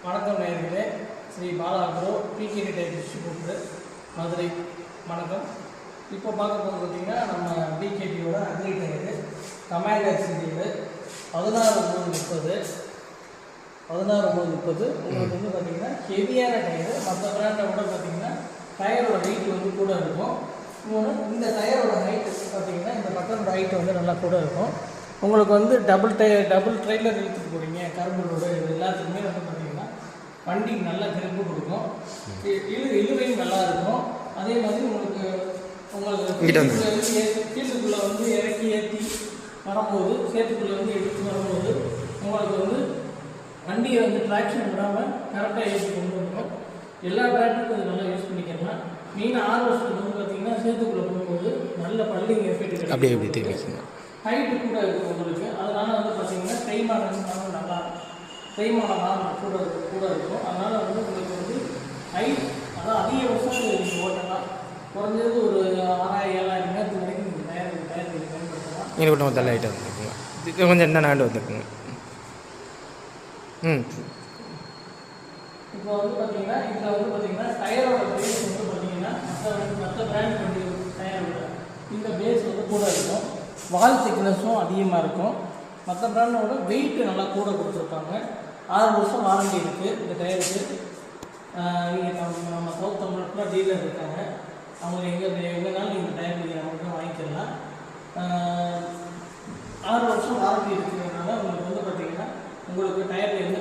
வணக்கம் நேயர்களே, Sri Bala agro PKD type distributor Madurai. வணக்கம். இப்போ பார்க்க போகிறது பார்த்திங்கன்னா நம்ம பிகேடியோட அக்ரி டயரு கமாண்டர் சீரியல் 16/30 உங்களுக்கு வந்து பார்த்திங்கன்னா ஹெவியான டயரு. மற்ற பிராண்டை விட பார்த்திங்கன்னா டயரோட வெயிட் வந்து கூட இருக்கும். இந்த டயரோட ஹைட் பார்த்திங்கன்னா இந்த பட்டனோட ஹைட் வந்து நல்லா கூட இருக்கும். உங்களுக்கு வந்து டபுள் ட்ரெயிலர் இழுத்துட்டு போகிறீங்க, கரும்பு ரோடு, இது எல்லாத்துக்குமே வந்து பார்த்திங்கன்னா வண்டிக்கு நல்லா கிரிப்பு கொடுக்கும், இழுவையும் நல்லா இருக்கும். அதே மாதிரி உங்களுக்கு ஃபீல்டுக்குள்ளே வந்து இறக்கி ஏற்றி வரும்போது, சேத்துக்குள்ளே வந்து எடுத்து வரும்போது உங்களுக்கு வந்து வண்டியை வந்து ட்ராக்ஷன் விடாமல் கரெக்டாக ஏற்றி கொண்டு வந்துடும். எல்லா டிராக்டருக்கும் இது நல்லா யூஸ் பண்ணிக்கலாம். மெயினாக 6 வருஷத்துக்கு வந்து பார்த்திங்கன்னா சேத்துக்குள்ளே போகும்போது நல்ல பல்லிங் எஃபெக்ட் கிடைக்கும். ஹைட்டு கூட இருக்கும் உங்களுக்கு. அதனால் வந்து பார்த்திங்கன்னா தேய்மானம் நல்லா தேய்மானம் கூட இருக்கும். அதனால் வந்து உங்களுக்கு வந்து ஹைட் அதான் அதிக வருஷம் நீங்கள் ஓட்டலாம். குறைஞ்சது ஒரு 6000-7000 நேரத்துக்கு வரைக்கும் நீங்கள் டயர் நீங்கள் பயன்படுத்தலாம். எனக்கு கொஞ்சம் தள்ள ஐட்டம் வந்துருக்குங்க, இது கொஞ்சம் என்ன நாண்டு வந்துருக்குங்க. இப்போ வந்து பார்த்திங்கன்னா இதில் வந்து பார்த்திங்கன்னா டயரோட பேஸ் வந்து பார்த்திங்கன்னா மற்ற பிராண்ட் வண்டி டயரோட இந்த பேஸ் வந்து கூட இருக்கும். வால் திக்னஸும் அதிகமாக இருக்கும். மற்ற பிராண்டோட வெயிட்டு நல்லா கூட கொடுத்துருப்பாங்க. 6 வருஷம் வாரண்டி இருக்குது இந்த டயருக்கு. நீங்கள் நம்ம சவுத் தமிழ்நாட்டில் டீலர் இருக்காங்க, அவங்க எங்கேனாலும் நீங்கள் டயர் நீங்கள் நம்மகிட்ட வாங்கிக்கலாம். 6 வருஷம் வாரண்டி இருக்கிறதுனால உங்களுக்கு வந்து பார்த்திங்கன்னா உங்களுக்கு டயரில் எந்த